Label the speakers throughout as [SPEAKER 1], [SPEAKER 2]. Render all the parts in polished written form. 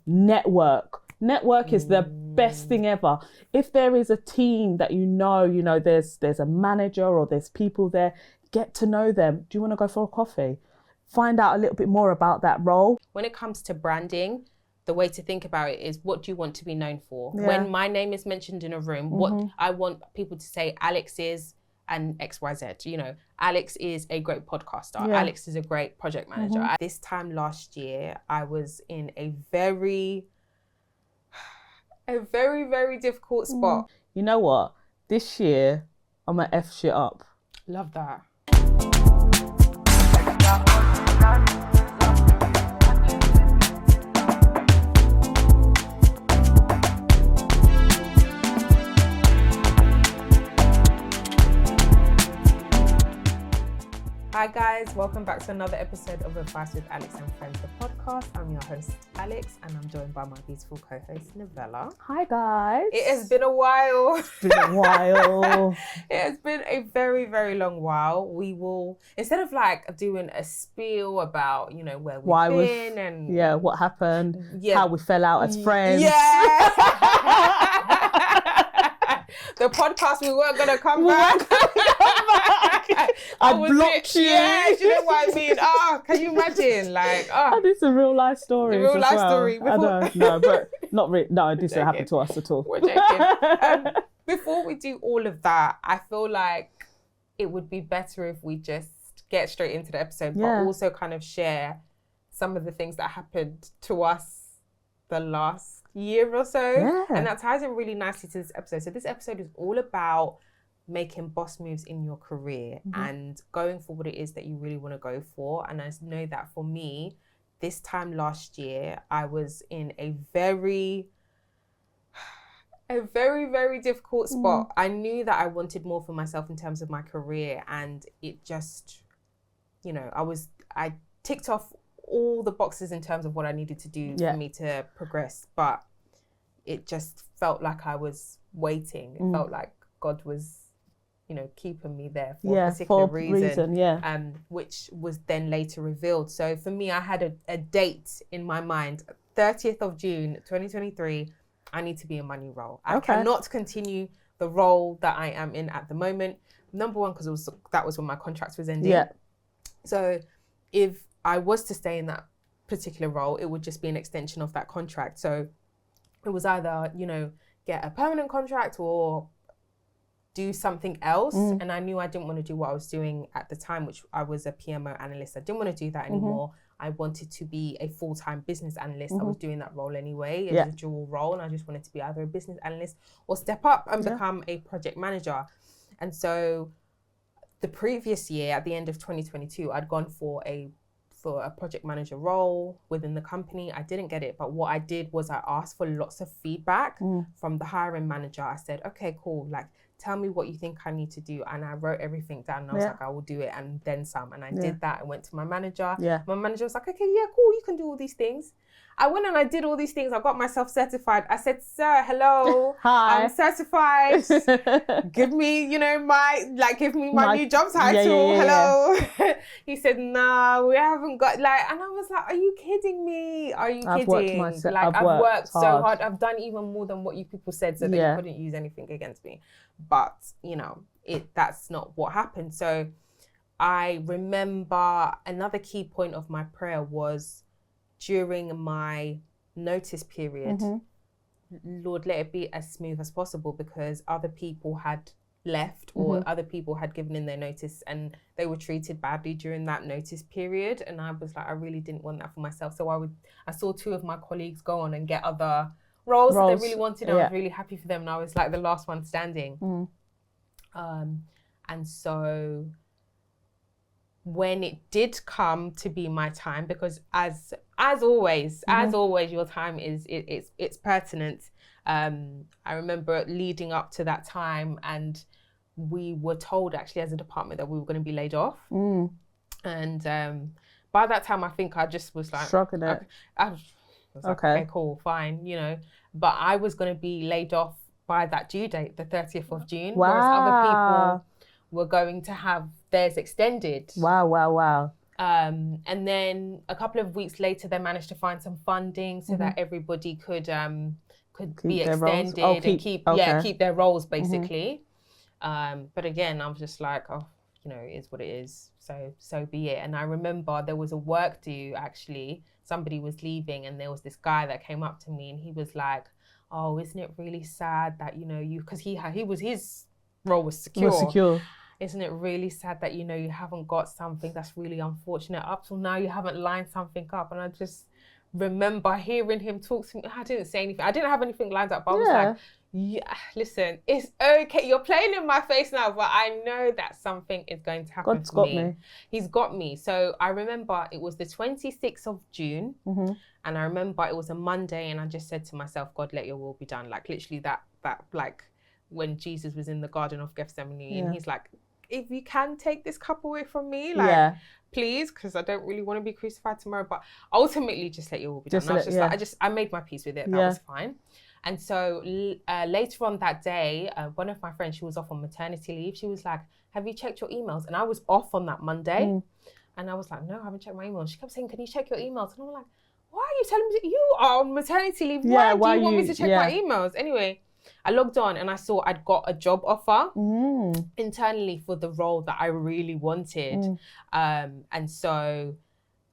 [SPEAKER 1] network. Network is the best thing ever. If there is a team that there's a manager or there's people there, get to know them. Do you want to go for a coffee? Find out a little bit more about that role.
[SPEAKER 2] When it comes to branding, the way to think about it is, what do you want to be known for?
[SPEAKER 1] Yeah.
[SPEAKER 2] When my name is mentioned in a room, what I want people to say, Alex is and XYZ. Alex is a great podcaster.
[SPEAKER 1] Yeah.
[SPEAKER 2] Alex is a great project manager. This time last year, I was in a very, very difficult spot.
[SPEAKER 1] You know what? This year, I'm gonna F shit up.
[SPEAKER 2] Love that. Hi guys, welcome back to another episode of Advice with Alex and Friends, the podcast. I'm your host, Alex, and I'm joined by my beautiful co-host, Novella.
[SPEAKER 1] Hi guys.
[SPEAKER 2] It has been a while.
[SPEAKER 1] It's been a while.
[SPEAKER 2] It has been a very, very long while. We will, instead of doing a spiel about, where we've been and
[SPEAKER 1] what happened, how we fell out as friends.
[SPEAKER 2] Yeah. The podcast, we weren't going to come back.
[SPEAKER 1] I blocked you.
[SPEAKER 2] Yeah, you know what I mean? Can you imagine?
[SPEAKER 1] This is a real life story.
[SPEAKER 2] Real life story.
[SPEAKER 1] I don't know, but not really. No, this didn't happen to us at all.
[SPEAKER 2] We're joking. Before we do all of that, I feel like it would be better if we just get straight into the episode, but also kind of share some of the things that happened to us the last year or so.
[SPEAKER 1] Yeah.
[SPEAKER 2] And that ties in really nicely to this episode. So this episode is all about making boss moves in your career and going for what it is that you really want to go for. And I know that for me, this time last year, I was in a very, very difficult spot. I knew that I wanted more for myself in terms of my career, and it just, I ticked off all the boxes in terms of what I needed to do for me to progress, but it just felt like I was waiting. It felt like God was keeping me there for a particular reason, which was then later revealed. So for me, I had a date in my mind, 30th of June, 2023, I need to be in my new role. I cannot continue the role that I am in at the moment. Number one, because that was when my contract was ending. Yeah. So if I was to stay in that particular role, it would just be an extension of that contract. So it was either, get a permanent contract or do something else. And I knew I didn't want to do what I was doing at the time, which I was a PMO analyst. I didn't want to do that anymore. I wanted to be a full-time business analyst. I was doing that role anyway. It was a dual role, and I just wanted to be either a business analyst or step up and become a project manager. And so the previous year, at the end of 2022, I'd gone for a project manager role within the company. I didn't get it, but what I did was I asked for lots of feedback from the hiring manager. I said, okay, cool, tell me what you think I need to do. And I wrote everything down, and I was like, I will do it and then some. And I did that. I went to my manager. My manager was like, okay, yeah, cool, you can do all these things. I went and I did all these things. I got myself certified. I said, sir, hello.
[SPEAKER 1] Hi.
[SPEAKER 2] I'm certified. Give me, give me my new job title. Hello. He said, no, we haven't got, and I was like, are you kidding me? Are you kidding? I've worked so hard. I've done even more than what you people said so that you couldn't use anything against me. But, that's not what happened. So I remember another key point of my prayer was, during my notice period, Lord, let it be as smooth as possible, because other people had left or other people had given in their notice and they were treated badly during that notice period. And I was like, I really didn't want that for myself. So I saw two of my colleagues go on and get other roles that they really wanted. I was really happy for them. And I was like the last one standing. And so when it did come to be my time, because as always, your time it's pertinent. I remember leading up to that time, and we were told actually as a department that we were going to be laid off. And by that time, I think I just was like,
[SPEAKER 1] shrugging it.
[SPEAKER 2] I was like, okay, cool, fine, But I was going to be laid off by that due date, the 30th of June, whereas other people were going to have theirs extended.
[SPEAKER 1] Wow.
[SPEAKER 2] And then a couple of weeks later, they managed to find some funding so that everybody could be extended and keep their roles basically. But again, I was just like, oh, you know, it is what it is. So be it. And I remember there was a work due actually. Somebody was leaving, and there was this guy that came up to me, and he was like, "Oh, isn't it really sad that, you know, because his role was secure. Isn't it really sad that, you know, you haven't got something? That's really unfortunate. Up till now, you haven't lined something up." And I just remember hearing him talk to me. I didn't say anything. I didn't have anything lined up, but I was like, yeah, listen, it's okay. You're playing in my face now, but I know that something is going to happen
[SPEAKER 1] God's
[SPEAKER 2] for
[SPEAKER 1] got
[SPEAKER 2] me.
[SPEAKER 1] me.
[SPEAKER 2] He's got me. So I remember it was the 26th of June. And I remember it was a Monday, and I just said to myself, God, let your will be done. Like literally that like when Jesus was in the Garden of Gethsemane and he's like, if you can take this cup away from me, like please, because I don't really want to be crucified tomorrow, but ultimately just let your will be done. And I was just like, I made my peace with it. That was fine. And so later on that day, one of my friends, she was off on maternity leave. She was like, have you checked your emails? And I was off on that Monday. And I was like, no, I haven't checked my emails. She kept saying, can you check your emails? And I'm like, why are you telling me you are on maternity leave? Why do you want me to check my emails? Anyway, I logged on and I saw I'd got a job offer internally for the role that I really wanted. And so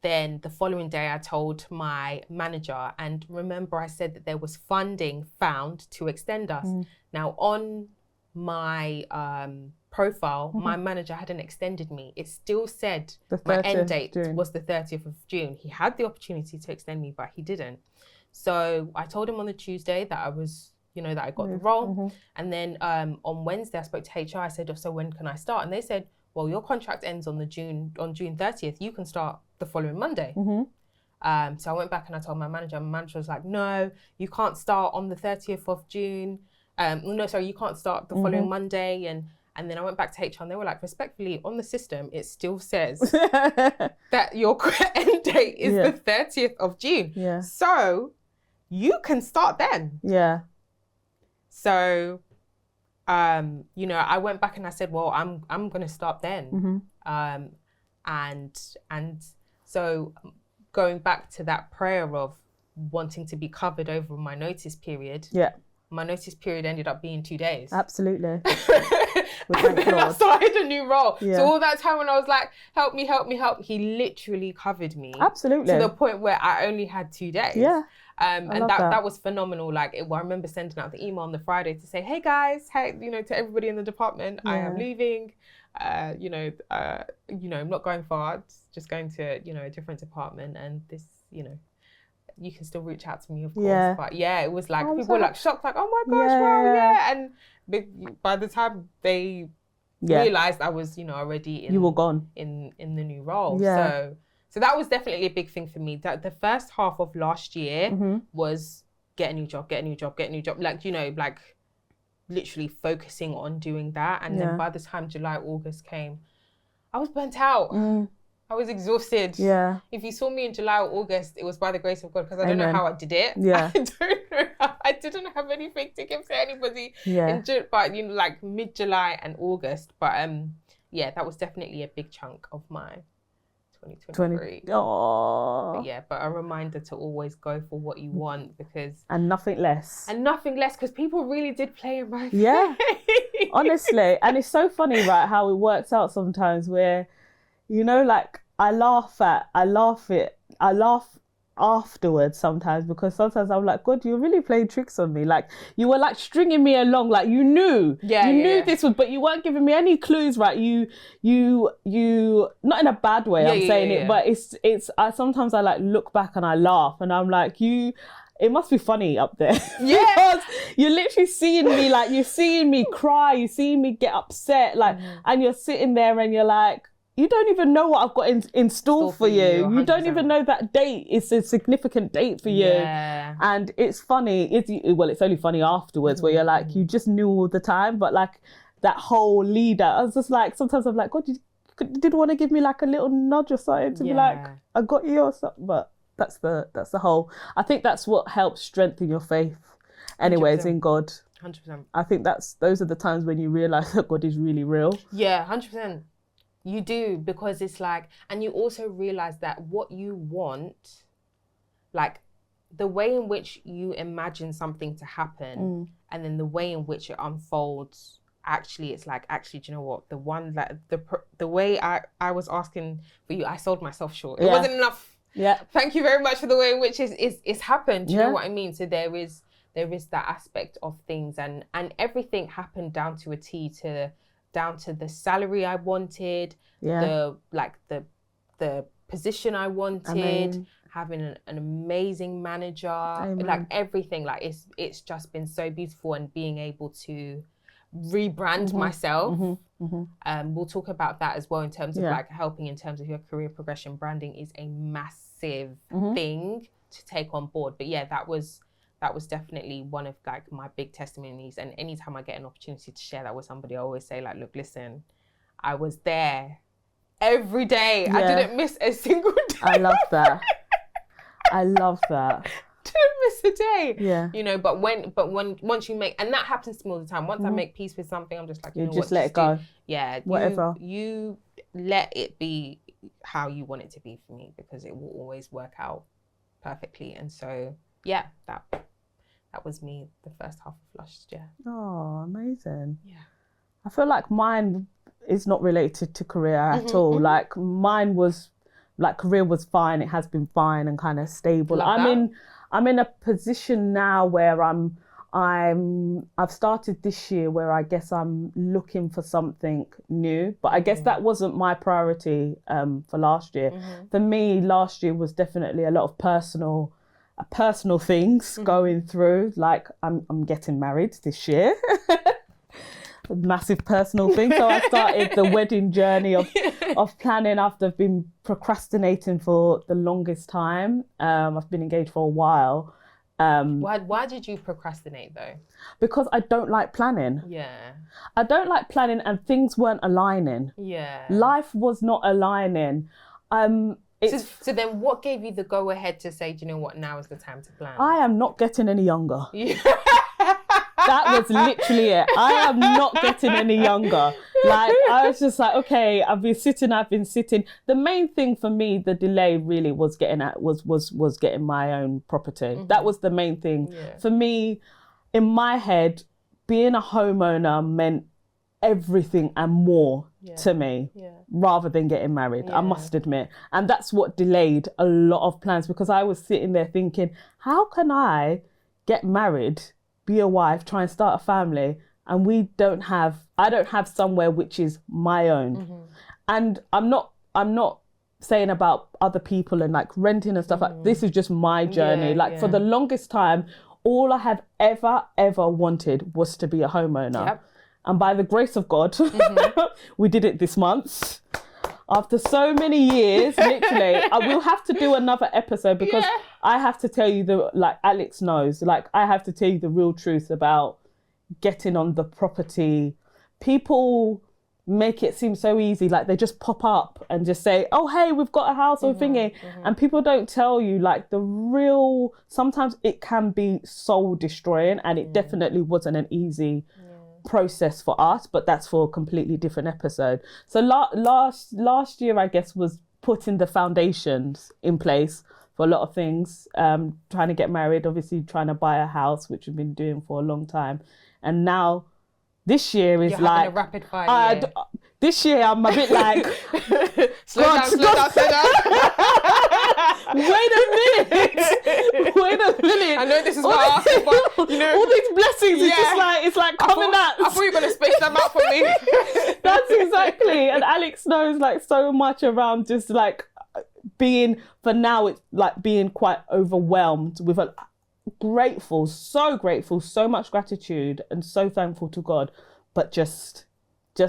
[SPEAKER 2] then the following day I told my manager, and remember I said that there was funding found to extend us. Now on my profile, my manager hadn't extended me. It still said my end date was the 30th of June. He had the opportunity to extend me, but he didn't. So I told him on the Tuesday that I was, you know, that I got the role. And then on Wednesday, I spoke to HR. I said, oh, so when can I start? And they said, well, your contract ends on June 30th. You can start the following Monday. So I went back and I told my manager. My manager was like, no, you can't start on the 30th of June. No, sorry, you can't start the following Monday. And then I went back to HR and they were like, respectfully, on the system, it still says that your end date is the 30th of June. So you can start then. So, you know, I went back and I said, well, I'm going to start then. And so going back to that prayer of wanting to be covered over my notice period. My notice period ended up being 2 days.
[SPEAKER 1] Absolutely.
[SPEAKER 2] And then I started a new role. So all that time when I was like, help me, he literally covered me.
[SPEAKER 1] Absolutely.
[SPEAKER 2] To the point where I only had 2 days. And that was phenomenal. Like, I remember sending out the email on the Friday to say, hey guys, you know, to everybody in the department, I am leaving. You know, I'm not going far, just going to, you know, a different department, and this, you know, you can still reach out to me, of course. But it was like, people were like shocked, like, oh my gosh, wow, and by the time they realized I was, you know, already
[SPEAKER 1] you were gone
[SPEAKER 2] in the new role. So that was definitely a big thing for me. That the first half of last year was get a new job, like, you know, like literally focusing on doing that. And then by the time July, August came, I was burnt out. I was exhausted. If you saw me in July or August, it was by the grace of God, because I don't know how I did it. I don't know how, I didn't have anything to give to anybody. But you know, like mid-July and August. But that was definitely a big chunk of my 2023. But a reminder to always go for what you want, because
[SPEAKER 1] and nothing less,
[SPEAKER 2] because people really did play in my face.
[SPEAKER 1] Honestly. And it's so funny, right, how it works out sometimes, where, you know, like I laugh afterwards sometimes, because sometimes I'm like, God, you're really playing tricks on me. Like, you were like stringing me along, like you knew this was, but you weren't giving me any clues, right? You not in a bad way, I'm saying it, but it's sometimes I like look back and I laugh and I'm like, it must be funny up there. Because you're literally seeing me, like you're seeing me cry, you're seeing me get upset, like, and you're sitting there and you're like, you don't even know what I've got in store for you. 100%. You don't even know that date is a significant date for you. And it's funny. It's only funny afterwards, where you're like, you just knew all the time. But like that whole lead up, I was just like, sometimes I'm like, God, you did want to give me like a little nudge or something to be like, I got you or something. But that's the whole. I think that's what helps strengthen your faith. Anyways, 100%. In God.
[SPEAKER 2] 100%.
[SPEAKER 1] I think those are the times when you realise that God is really real.
[SPEAKER 2] 100%. You do, because it's like, and you also realize that what you want, like the way in which you imagine something to happen and then the way in which it unfolds, actually, it's like, actually, do you know what? The one that, the way I was asking for you, I sold myself short. It wasn't enough.
[SPEAKER 1] Yeah.
[SPEAKER 2] Thank you very much for the way in which it's happened. Do you know what I mean? So there is that aspect of things, and everything happened down to a T, down to the salary I wanted, the position I wanted, having an amazing manager, like everything. Like it's just been so beautiful, and being able to rebrand myself. We'll talk about that as well in terms of like helping in terms of your career progression. Branding is a massive thing to take on board. But yeah, that was definitely one of like my big testimonies. And anytime I get an opportunity to share that with somebody, I always say like, look, listen, I was there every day. I didn't miss a single day.
[SPEAKER 1] I love that. I love that.
[SPEAKER 2] Didn't miss a day.
[SPEAKER 1] Yeah.
[SPEAKER 2] You know, but once you make, and that happens to me all the time. Once I make peace with something, I'm just like, you know
[SPEAKER 1] just
[SPEAKER 2] what,
[SPEAKER 1] let it go.
[SPEAKER 2] Yeah.
[SPEAKER 1] Whatever.
[SPEAKER 2] You let it be how you want it to be for me, because it will always work out perfectly. And so, yeah, that was me the first half of last year.
[SPEAKER 1] Oh, amazing.
[SPEAKER 2] Yeah.
[SPEAKER 1] I feel like mine is not related to career at all. Like mine was, like career was fine. It has been fine and kind of stable. I'm in a position now where I've started this year where I guess I'm looking for something new, but I guess that wasn't my priority for last year. For me, last year was definitely a lot of personal things going through. Like I'm getting married this year. A massive personal thing. So I started the wedding journey of planning after I've been procrastinating for the longest time. I've been engaged for a while.
[SPEAKER 2] Why did you procrastinate though?
[SPEAKER 1] Because I don't like planning.
[SPEAKER 2] Yeah.
[SPEAKER 1] I don't like planning, and things weren't aligning.
[SPEAKER 2] Yeah.
[SPEAKER 1] Life was not aligning.
[SPEAKER 2] So then what gave you the go ahead to say, do you know what, now is the time to plan?
[SPEAKER 1] I am not getting any younger.
[SPEAKER 2] Yeah.
[SPEAKER 1] That was literally it. I am not getting any younger. Like, I was just like, okay, I've been sitting. The main thing for me, the delay really was getting my own property. That was the main thing. Yeah. For me, in my head, being a homeowner meant everything and more to me, rather than getting married, I must admit. And that's what delayed a lot of plans, because I was sitting there thinking, how can I get married, be a wife, try and start a family, and I don't have somewhere which is my own. And I'm not saying about other people and like renting and stuff. Like, this is just my journey. For the longest time, all I have ever wanted was to be a homeowner. And by the grace of God, we did it this month. After so many years, literally, I will have to do another episode, because I have to tell you Alex knows, I have to tell you the real truth about getting on the property. People make it seem so easy, like they just pop up and just say, oh, hey, we've got a house or thingy. And people don't tell you sometimes it can be soul destroying, and it definitely wasn't an easy process for us, but that's for a completely different episode. So last year, I guess, was putting the foundations in place for a lot of things, trying to get married, obviously trying to buy a house, which we've been doing for a long time. And now this year is
[SPEAKER 2] a rapid fire year.
[SPEAKER 1] This year I'm a bit like,
[SPEAKER 2] slow down.
[SPEAKER 1] Wait a minute.
[SPEAKER 2] I know this is what I asked, but you know,
[SPEAKER 1] all these blessings, it's like coming out.
[SPEAKER 2] I thought you were going to space them out for me.
[SPEAKER 1] That's exactly. And Alex knows so much around just being, for now, it's like being quite overwhelmed with so grateful, so much gratitude, and so thankful to God, but just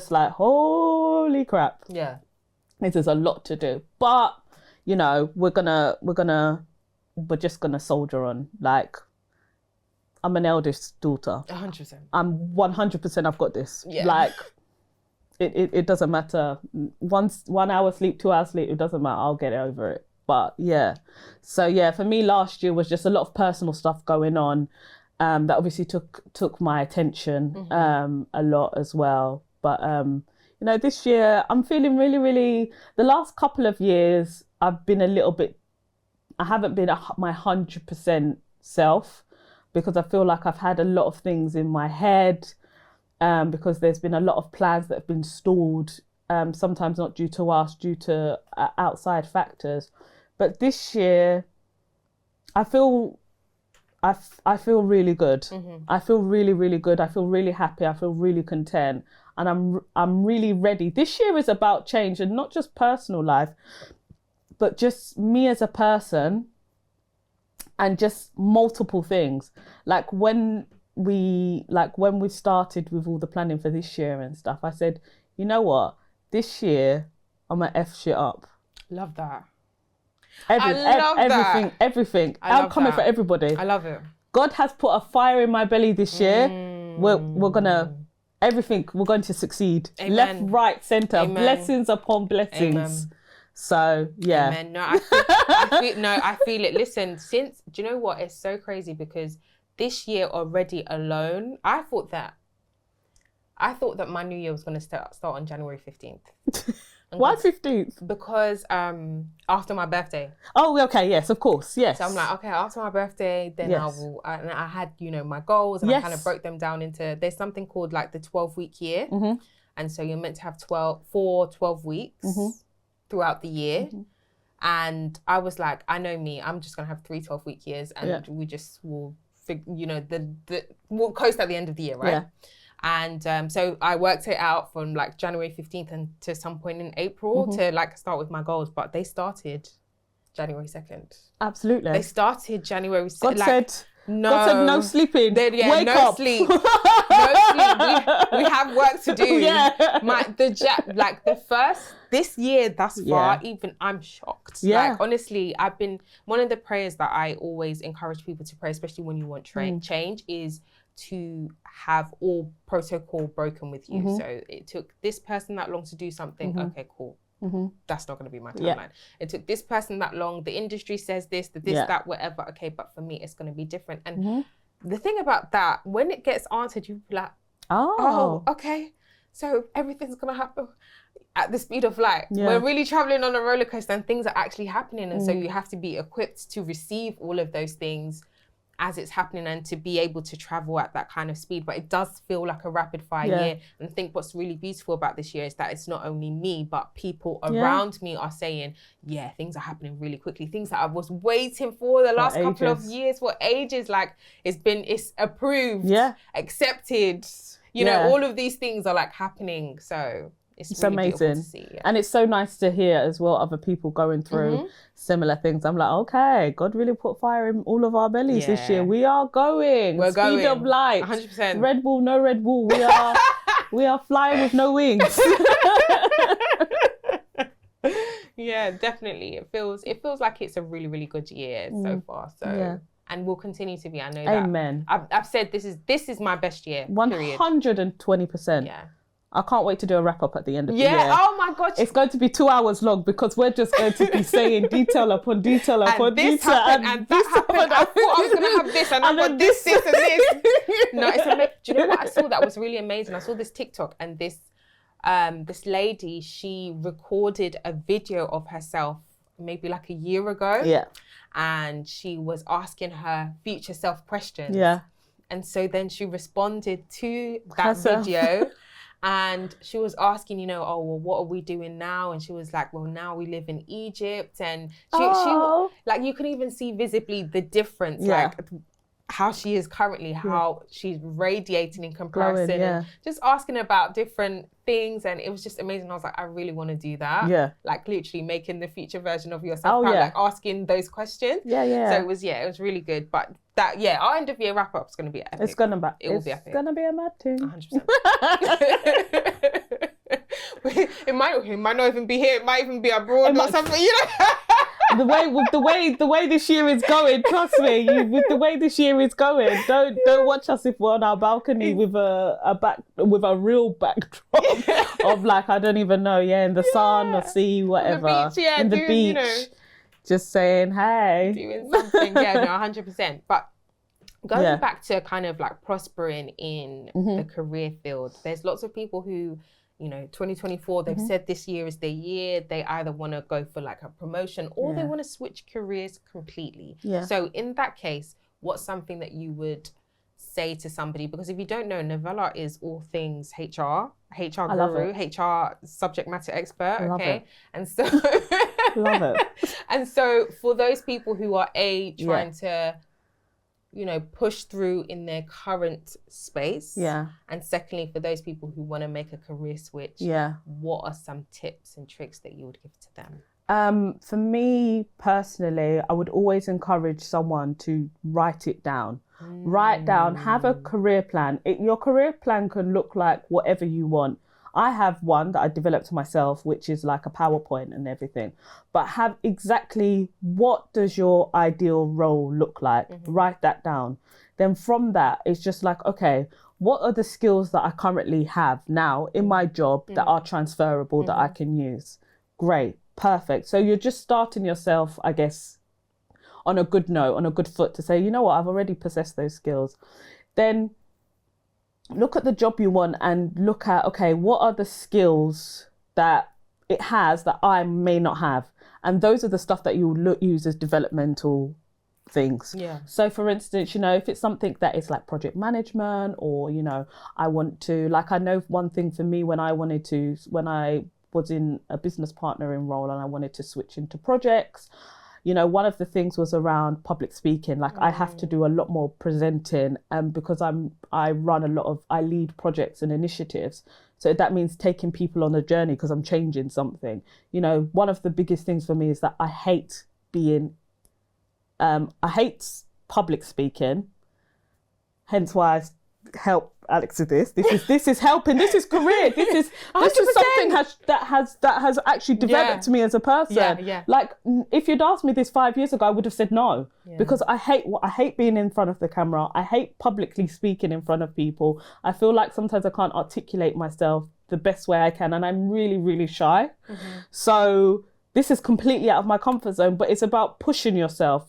[SPEAKER 1] like, holy crap.
[SPEAKER 2] Yeah.
[SPEAKER 1] It is a lot to do, but you know, we're just gonna soldier on. Like, I'm an eldest daughter.
[SPEAKER 2] 100%.
[SPEAKER 1] I'm 100%. I've got this. Yeah. Like, it doesn't matter. 1 hour sleep, 2 hours sleep. It doesn't matter. I'll get over it. But yeah. So yeah, for me, last year was just a lot of personal stuff going on. That obviously took my attention a lot as well. But You know, this year I'm feeling really, really, the last couple of years I've been a little bit, I haven't been my 100% self, because I feel like I've had a lot of things in my head, because there's been a lot of plans that have been stalled, sometimes not due to us, due to outside factors. But this year, I feel really good. I feel really, really good. I feel really happy. I feel really content, and I'm really ready. This year is about change, and not just personal life, but just me as a person, and just multiple things. Like when we started with all the planning for this year and stuff, I said, you know what? This year I'm gonna F shit up.
[SPEAKER 2] Love that.
[SPEAKER 1] Everything. I'm coming for everybody.
[SPEAKER 2] I love it.
[SPEAKER 1] God has put a fire in my belly this year. We're gonna everything. We're going to succeed.
[SPEAKER 2] Amen.
[SPEAKER 1] Left, right, center.
[SPEAKER 2] Amen.
[SPEAKER 1] Blessings upon blessings.
[SPEAKER 2] Amen.
[SPEAKER 1] So yeah.
[SPEAKER 2] Amen. No, I feel it. Listen, do you know what? It's so crazy because this year already alone, I thought that my new year was going to start on January 15th.
[SPEAKER 1] Why 15th?
[SPEAKER 2] Because after my birthday.
[SPEAKER 1] Oh, okay. Yes, of course. Yes.
[SPEAKER 2] So I'm like, okay, after my birthday, then and I had, my goals, and I kind of broke them down into, there's something called like the 12-week year. And so you're meant to have 12 weeks throughout the year. And I was like, I know me, I'm just going to have 3 12-week years, and we just will, we'll coast at the end of the year, right? Yeah. And so I worked it out from like January 15th and to some point in April to like start with my goals. But they started January 2nd.
[SPEAKER 1] Absolutely.
[SPEAKER 2] They started January 2nd.
[SPEAKER 1] God said no sleeping. Wake
[SPEAKER 2] no
[SPEAKER 1] up.
[SPEAKER 2] Sleep. No sleep. We have work to do.
[SPEAKER 1] Yeah.
[SPEAKER 2] This year thus far, even I'm shocked.
[SPEAKER 1] Yeah.
[SPEAKER 2] Like honestly, one of the prayers that I always encourage people to pray, especially when you want change, is to have all protocol broken with you. So it took this person that long to do something. Okay, cool. That's not going to be my timeline. Yeah. It took this person that long. The industry says this, that, whatever. Okay, but for me, it's going to be different. And the thing about that, when it gets answered, you're like, oh, okay. So everything's going to happen at the speed of light. Yeah. We're really traveling on a roller coaster, and things are actually happening. And so you have to be equipped to receive all of those things as it's happening, and to be able to travel at that kind of speed. But it does feel like a rapid fire year. And I think what's really beautiful about this year is that it's not only me, but people around me are saying, things are happening really quickly. Things that I was waiting for the last couple of years, for ages, like it's approved, accepted, all of these things are like happening. So it's really amazing to see,
[SPEAKER 1] and it's so nice to hear as well other people going through similar things. I'm like, okay, God really put fire in all of our bellies this year. We are going.
[SPEAKER 2] We're going.
[SPEAKER 1] Speed of light.
[SPEAKER 2] 100%.
[SPEAKER 1] Red Bull, no Red Bull. We are flying with no wings.
[SPEAKER 2] Yeah, definitely. It feels like it's a really, really good year so far. So and will continue to be. I know that.
[SPEAKER 1] Amen.
[SPEAKER 2] I've said this is my best year.
[SPEAKER 1] 120%.
[SPEAKER 2] Yeah.
[SPEAKER 1] I can't wait to do a wrap up at the end of the year.
[SPEAKER 2] Yeah, oh my God.
[SPEAKER 1] It's going to be 2 hours long, because we're just going to be saying detail upon detail upon detail.
[SPEAKER 2] And that happened. I thought I was going to have this, and I've got this, and this. No, it's amazing. Do you know what I saw that was really amazing? I saw this TikTok, and this lady, she recorded a video of herself maybe like a year ago. Yeah. And she was asking her future self questions. Yeah. And so then she responded to that video. And she was asking, what are we doing now? And she was like, well, now we live in Egypt. And she like, you can even see visibly the difference, like how she is currently, how she's radiating in comparison. And just asking about different things. And it was just amazing. I was like, I really want to do that. Yeah. Like literally making the future version of yourself, like asking those questions. Yeah, yeah. So it was really good. But that, our end of year wrap up is going to be epic.
[SPEAKER 1] It will be epic. It's going to be a mad thing.
[SPEAKER 2] 100%. It might not even be here. It might even be abroad or something,
[SPEAKER 1] The way this year is going, trust me, with the way this year is going, don't watch us if we're on our balcony with a real backdrop of like, I don't even know, in the sun or sea, whatever. In the beach. Just saying, hey.
[SPEAKER 2] Doing something, 100%. But going back to kind of like prospering in the career field, there's lots of people who 2024, they've said this year is their year. They either want to go for like a promotion or they want to switch careers completely.
[SPEAKER 1] Yeah.
[SPEAKER 2] So in that case, what's something that you would say to somebody? Because if you don't know, Novella is all things HR guru, HR subject matter expert. Okay. And so
[SPEAKER 1] love it.
[SPEAKER 2] And so for those people who are trying to, push through in their current space.
[SPEAKER 1] Yeah.
[SPEAKER 2] And secondly, for those people who want to make a career switch.
[SPEAKER 1] Yeah.
[SPEAKER 2] What are some tips and tricks that you would give to them?
[SPEAKER 1] For me personally, I would always encourage someone to write it down. Write down, have a career plan. Your career plan can look like whatever you want. I have one that I developed myself, which is like a PowerPoint and everything. But have exactly what does your ideal role look like? Write that down. Then from that, it's just like, okay, what are the skills that I currently have now in my job that are transferable that I can use? Great, perfect. So you're just starting yourself, I guess, on a good note, on a good foot to say, you know what, I've already possessed those skills. Then look at the job you want and look at, okay, what are the skills that it has that I may not have? And those are the stuff that you use as developmental things.
[SPEAKER 2] Yeah.
[SPEAKER 1] So for instance, if it's something that is like project management or, I want to, like, I know one thing for me when I was in a business partnering role and I wanted to switch into projects, one of the things was around public speaking. Like I have to do a lot more presenting because I lead projects and initiatives. So that means taking people on a journey because I'm changing something. One of the biggest things for me is that I hate public speaking. Hence why I help Alex with this. This is helping. This is career. This is something that has actually developed me as a person.
[SPEAKER 2] Yeah.
[SPEAKER 1] Like if you'd asked me this 5 years ago, I would have said no because I hate being in front of the camera. I hate publicly speaking in front of people. I feel like sometimes I can't articulate myself the best way I can, and I'm really, really shy. So this is completely out of my comfort zone. But it's about pushing yourself.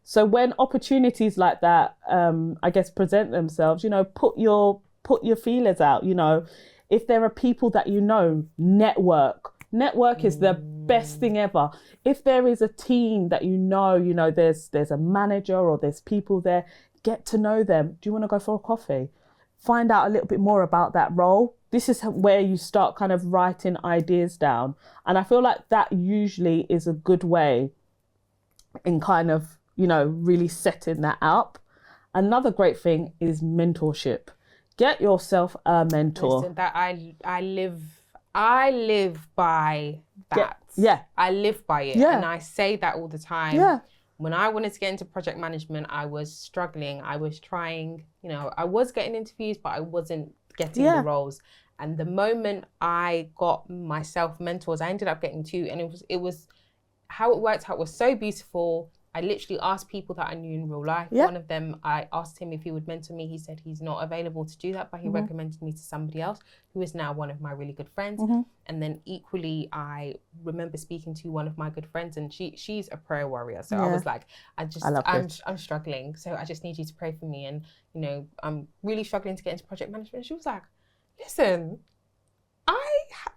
[SPEAKER 1] So when opportunities like that, I guess, present themselves, put your feelers out. If there are people that network is the best thing ever. If there is a team that there's a manager or there's people there, get to know them. Do you want to go for a coffee? Find out a little bit more about that role. This is where you start kind of writing ideas down. And I feel like that usually is a good way in kind of, really setting that up. Another great thing is mentorship. Get yourself a mentor.
[SPEAKER 2] Listen, that I live by that. I live by it. And I say that all the time.
[SPEAKER 1] Yeah.
[SPEAKER 2] When I wanted to get into project management, I was struggling. I was trying, I was getting interviews, but I wasn't getting the roles. And the moment I got myself mentors, I ended up getting 2. And it was how it worked out was so beautiful. I literally asked people that I knew in real life. One of them, I asked him if he would mentor me. He said he's not available to do that, but he recommended me to somebody else who is now one of my really good friends. And then equally, I remember speaking to one of my good friends, and she's a prayer warrior. So I was like, I'm struggling. So I just need you to pray for me. And, I'm really struggling to get into project management. And she was like, listen,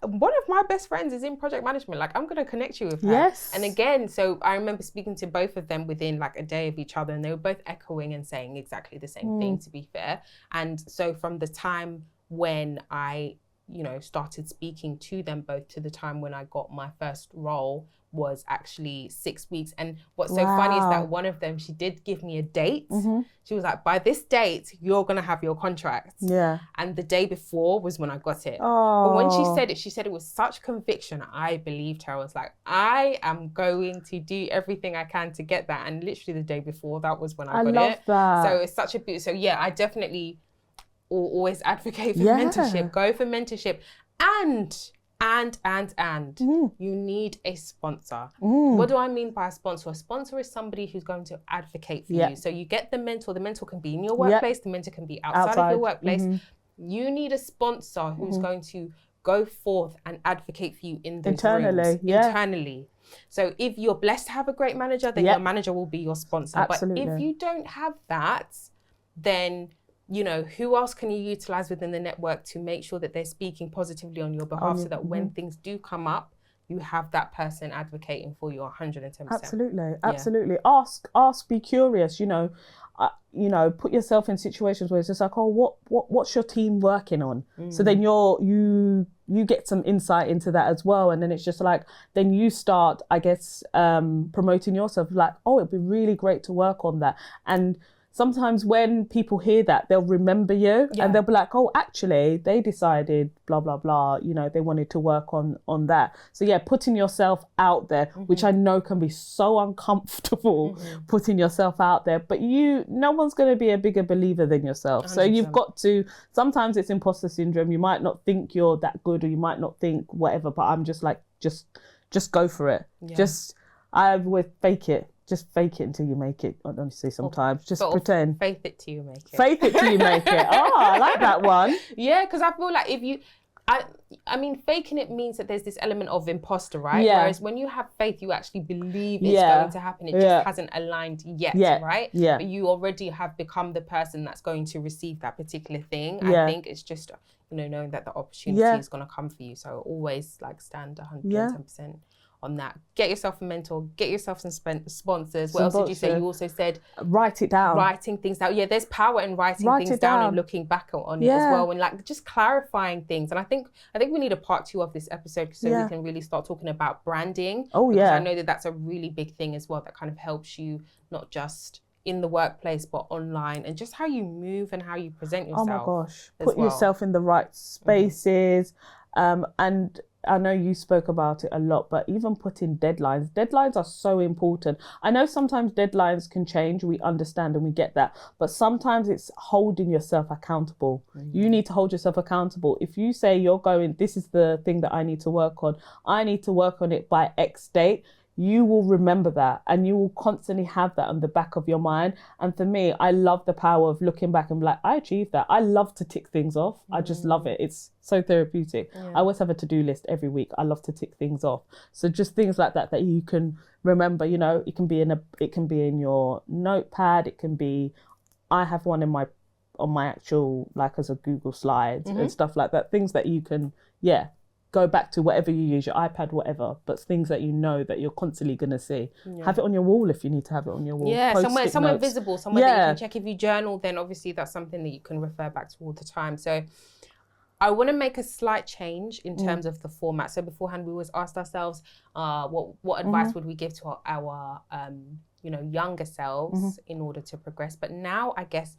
[SPEAKER 2] one of my best friends is in project management. Like, I'm going to connect you with her.
[SPEAKER 1] Yes.
[SPEAKER 2] And again, so I remember speaking to both of them within like a day of each other, and they were both echoing and saying exactly the same thing, to be fair. And so from the time when I, started speaking to them both to the time when I got my first role was actually 6 weeks. And what's so funny is that one of them, she did give me a date. She was like, by this date, you're going to have your contract.
[SPEAKER 1] Yeah.
[SPEAKER 2] And the day before was when I got it.
[SPEAKER 1] Oh.
[SPEAKER 2] But when she said it with such conviction, I believed her. I was like, I am going to do everything I can to get that. And literally the day before, that was when I got it.
[SPEAKER 1] I love that.
[SPEAKER 2] So it's such a beauty. So yeah, I definitely always advocate for mentorship. Go for mentorship. And you need a sponsor. What do I mean by a sponsor? A sponsor is somebody who's going to advocate for you. So you get the mentor. The mentor can be in your workplace. The mentor can be outside of your workplace. You need a sponsor who's going to go forth and advocate for you in those rooms. Internally. So if you're blessed to have a great manager, then your manager will be your sponsor.
[SPEAKER 1] Absolutely.
[SPEAKER 2] But if you don't have that, then you know, who else can you utilize within the network to make sure that they're speaking positively on your behalf, so that when things do come up, you have that person advocating for you 110%.
[SPEAKER 1] Absolutely. Ask, be curious, you know, put yourself in situations where it's just like, oh, what's your team working on? So then you get some insight into that as well. And then it's just like, then you start, I guess, promoting yourself, like, oh, it'd be really great to work on that. And sometimes when people hear that, they'll remember you and they'll be like, oh, actually, they decided blah, blah, blah, you know, they wanted to work on that. So yeah, putting yourself out there, which I know can be so uncomfortable, putting yourself out there, but no one's going to be a bigger believer than yourself. 100%. So you've got to, sometimes it's imposter syndrome. You might not think you're that good, or you might not think whatever, but I'm just like, just go for it. I would fake it. Just fake it until you make it, honestly, sometimes. Just pretend.
[SPEAKER 2] Faith it till you make it.
[SPEAKER 1] Faith it till you make it. Oh, I like that one.
[SPEAKER 2] Yeah, because I feel like if you... I mean, faking it means that there's this element of imposter, right?
[SPEAKER 1] Yeah.
[SPEAKER 2] Whereas when you have faith, you actually believe it's going to happen. It just hasn't aligned yet, right?
[SPEAKER 1] Yeah.
[SPEAKER 2] But you already have become the person that's going to receive that particular thing. I think it's just, you know, knowing that the opportunity is going to come for you. So always like stand 110%. On that. Get yourself a mentor, get yourself some sponsors. What else did you say? You also said
[SPEAKER 1] write it down.
[SPEAKER 2] Writing things down. Yeah, there's power in writing things down and looking back on it as well, and like just clarifying things. And I think we need a part 2 of this episode so we can really start talking about branding.
[SPEAKER 1] Oh yeah.
[SPEAKER 2] I know that that's a really big thing as well, that kind of helps you not just in the workplace but online, and just how you move and how you present yourself.
[SPEAKER 1] Oh my gosh. Put yourself in the right spaces. And I know you spoke about it a lot, but even putting deadlines. Deadlines are so important. I know sometimes deadlines can change. We understand and we get that. But sometimes it's holding yourself accountable. You need to hold yourself accountable. If you say this is the thing that I need to work on. I need to work on it by X date. You will remember that, and you will constantly have that on the back of your mind. And for me, I love the power of looking back and be like, I achieved that. I love to tick things off. I just love it. It's so therapeutic. I always have a to-do list every week. I love to tick things off. So just things like that you can remember, you know, it can be in your notepad. It can be, I have one on my actual, like as a Google Slides and stuff like that. Things that you can, go back to, whatever you use, your iPad, whatever, but things that you know that you're constantly going to see. Have it on your wall if you need to have it on your wall.
[SPEAKER 2] Yeah, somewhere visible, somewhere that you can check. If you journal, then obviously that's something that you can refer back to all the time. So I want to make a slight change in terms of the format. So beforehand, we always asked ourselves, what advice would we give to our younger selves in order to progress? But now, I guess,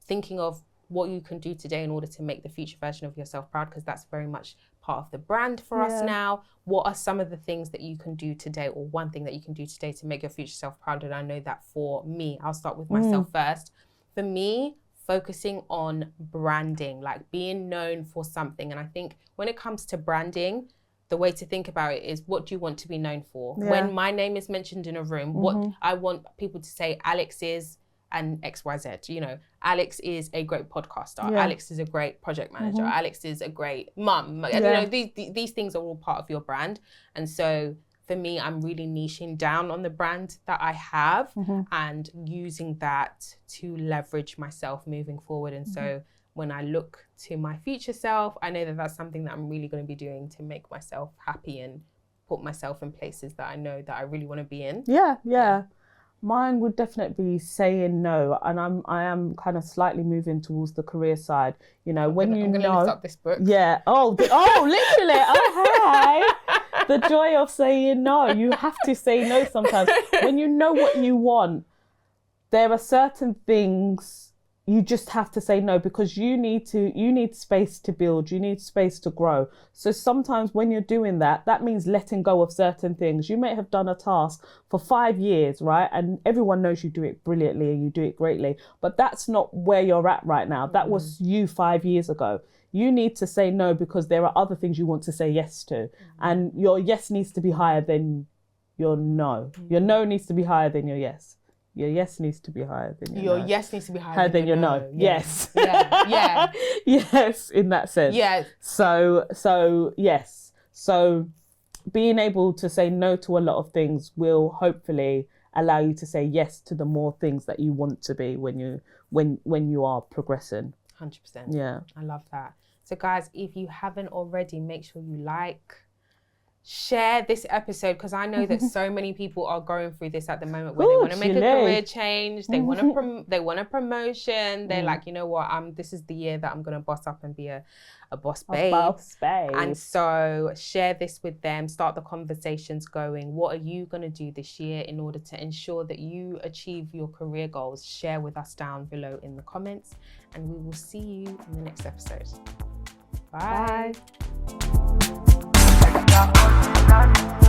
[SPEAKER 2] thinking of what you can do today in order to make the future version of yourself proud, because that's very much part of the brand for us now. What are some of the things that you can do today, or one thing that you can do today to make your future self proud? And I know that for me, I'll start with myself first. For me, focusing on branding, like being known for something. And I think when it comes to branding, the way to think about it is, what do you want to be known for? When my name is mentioned in a room, what I want people to say, Alex is and XYZ, you know, Alex is a great podcaster. Alex is a great project manager. Alex is a great mum. You know, these things are all part of your brand. And so for me, I'm really niching down on the brand that I have and using that to leverage myself moving forward. And so when I look to my future self, I know that that's something that I'm really going to be doing to make myself happy and put myself in places that I know that I really want to be in.
[SPEAKER 1] Yeah. Mine would definitely be saying no, and I am kind of slightly moving towards the career side. You know, I'm gonna
[SPEAKER 2] lift up this book.
[SPEAKER 1] Yeah. Literally. Oh, hey. The joy of saying no. You have to say no sometimes. When you know what you want, there are certain things you just have to say no, because you need space to build, you need space to grow. So sometimes when you're doing that means letting go of certain things. You may have done a task for 5 years, right? And everyone knows you do it brilliantly and you do it greatly, but that's not where you're at right now. That was you 5 years ago. You need to say no because there are other things you want to say yes to. And your yes needs to be higher than your no. Your no needs to be higher than your yes. Your yes needs to be higher than your no.
[SPEAKER 2] Your yes needs to be higher than
[SPEAKER 1] your
[SPEAKER 2] no.
[SPEAKER 1] no. Yes.
[SPEAKER 2] Yeah.
[SPEAKER 1] Yes, in that sense.
[SPEAKER 2] Yeah.
[SPEAKER 1] So yes. So being able to say no to a lot of things will hopefully allow you to say yes to the more things that you want to be when when you are progressing.
[SPEAKER 2] 100%.
[SPEAKER 1] Yeah.
[SPEAKER 2] I love that. So guys, if you haven't already, make sure you like, share this episode, because I know that so many people are going through this at the moment where they want to make a career change, they want a promotion, they're like, you know what, this is the year that I'm going to boss up and be a boss babe. And so share this with them, start the conversations going. What are you going to do this year in order to ensure that you achieve your career goals? Share with us down below in the comments, and we will see you in the next episode. Bye.
[SPEAKER 1] Bye.